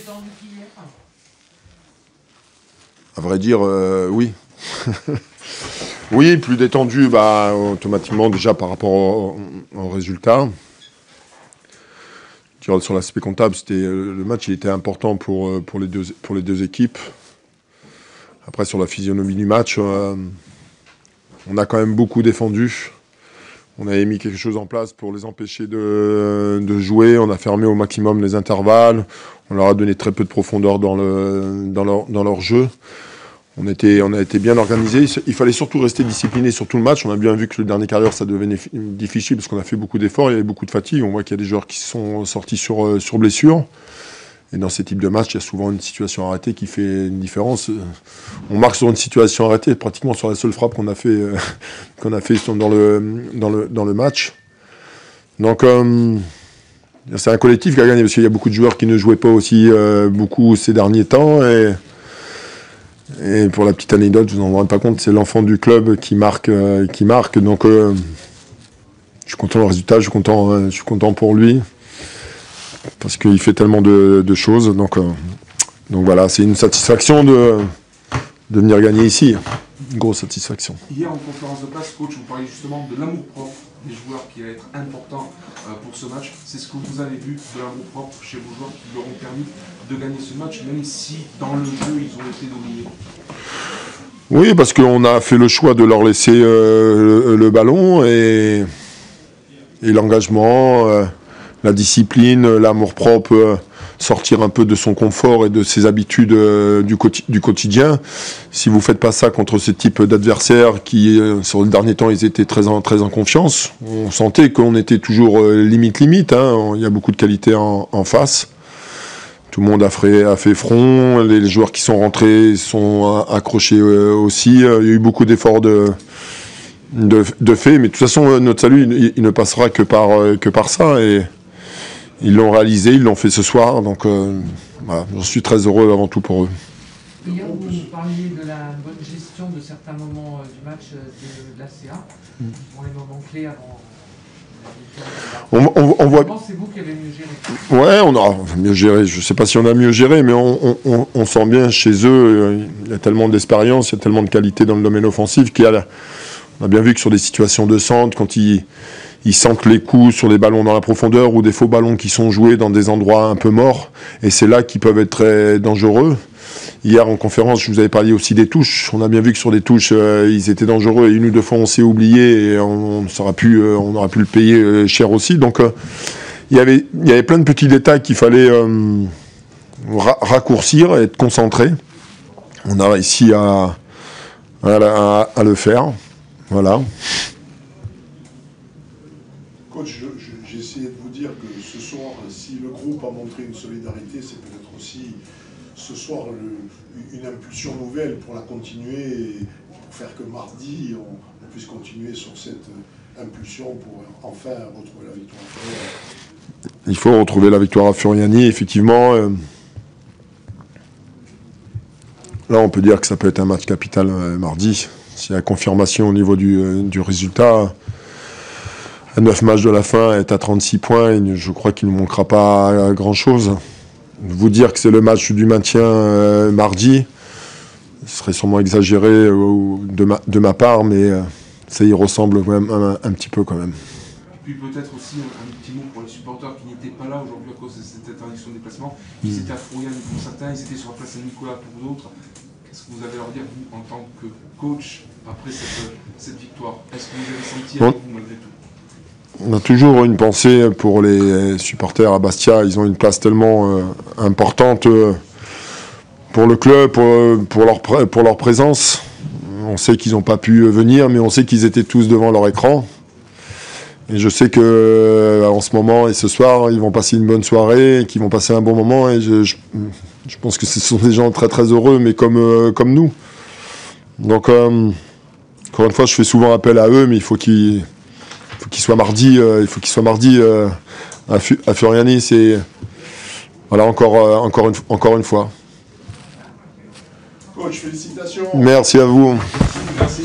détendu qu'hier? À vrai dire, oui. Oui, plus détendu, automatiquement déjà par rapport au résultat. Sur l'aspect comptable, le match il était important pour les deux équipes. Après, sur la physionomie du match, on a quand même beaucoup défendu. On avait mis quelque chose en place pour les empêcher de jouer. On a fermé au maximum les intervalles. On leur a donné très peu de profondeur dans leur jeu. On a été bien organisés. Il fallait surtout rester discipliné sur tout le match. On a bien vu que le dernier quart d'heure, ça devenait difficile parce qu'on a fait beaucoup d'efforts. Il y avait beaucoup de fatigue. On voit qu'il y a des joueurs qui sont sortis sur blessure. Et dans ces types de matchs, il y a souvent une situation arrêtée qui fait une différence. On marque sur une situation arrêtée, pratiquement sur la seule frappe qu'on a fait dans le match. Donc, c'est un collectif qui a gagné parce qu'il y a beaucoup de joueurs qui ne jouaient pas aussi beaucoup ces derniers temps. Et pour la petite anecdote, je vous en rendrai pas compte, c'est l'enfant du club qui marque. Donc, je suis content du résultat, je suis content pour lui. Parce qu'il fait tellement de choses. Donc voilà, c'est une satisfaction de venir gagner ici. Une grosse satisfaction. Hier, en conférence de presse, coach, vous parliez justement de l'amour-propre des joueurs qui va être important pour ce match. C'est ce que vous avez vu de l'amour-propre chez vos joueurs qui leur ont permis de gagner ce match, même si dans le jeu, ils ont été dominés. Oui, parce qu'on a fait le choix de leur laisser le ballon et l'engagement, la discipline, l'amour-propre, sortir un peu de son confort et de ses habitudes du quotidien. Si vous ne faites pas ça contre ce type d'adversaires qui, sur le dernier temps, ils étaient très en confiance. On sentait qu'on était toujours limite. Hein. Il y a beaucoup de qualité en face. Tout le monde a fait front. Les joueurs qui sont rentrés sont accrochés aussi. Il y a eu beaucoup d'efforts de fait. Mais de toute façon, notre salut, il ne passera que par ça. Et ils l'ont réalisé, ils l'ont fait ce soir. Donc, voilà, j'en suis très heureux avant tout pour eux. Hier, vous parliez de la bonne gestion de certains moments du match de l'ACA. Pour les moments clés avant. On voit. C'est vous qui avez mieux géré. Ouais, on a mieux géré. Je ne sais pas si on a mieux géré, mais on sent bien chez eux, il y a tellement d'expérience, il y a tellement de qualité dans le domaine offensif on a bien vu que sur des situations de centre, quand ils sentent les coups sur des ballons dans la profondeur ou des faux ballons qui sont joués dans des endroits un peu morts, et c'est là qu'ils peuvent être très dangereux. Hier en conférence, je vous avais parlé aussi des touches. On a bien vu que sur des touches, ils étaient dangereux et une ou deux fois on s'est oublié et on aurait pu le payer cher aussi. Donc il y avait plein de petits détails qu'il fallait raccourcir et être concentré. On a réussi à le faire. Voilà. Coach, j'ai essayé de vous dire que ce soir, si le groupe a montré une solidarité, c'est peut-être aussi ce soir une impulsion nouvelle pour la continuer et pour faire que mardi, on puisse continuer sur cette impulsion pour enfin retrouver la victoire à Furiani. Il faut retrouver la victoire à Furiani, effectivement. Là, on peut dire que ça peut être un match capital mardi. S'il y a confirmation au niveau du résultat, à 9 matchs de la fin, est à 36 points, et je crois qu'il ne manquera pas à grand-chose. Vous dire que c'est le match du maintien mardi, ce serait sûrement exagéré de ma part, mais ça y ressemble quand même un petit peu quand même. Et puis peut-être aussi un petit mot pour les supporters qui n'étaient pas là aujourd'hui à cause de cette interdiction de déplacement. Ils étaient à Furiani pour certains, ils étaient sur la place Saint-Nicolas pour d'autres. Qu'est-ce que vous avez à leur dire, vous, en tant que coach, après cette victoire? Est-ce que vous avez senti avec vous malgré tout? On a toujours une pensée pour les supporters à Bastia. Ils ont une place tellement importante pour le club, pour leur présence. On sait qu'ils n'ont pas pu venir, mais on sait qu'ils étaient tous devant leur écran. Et je sais que en ce moment et ce soir, ils vont passer une bonne soirée, qu'ils vont passer un bon moment. Et je pense que ce sont des gens très très heureux, mais comme nous. Donc, encore une fois, je fais souvent appel à eux, mais il faut qu'ils soient mardi. Il faut qu'ils soient mardi à Furiani. C'est voilà encore une fois. Coach, félicitations. Merci à vous. Merci.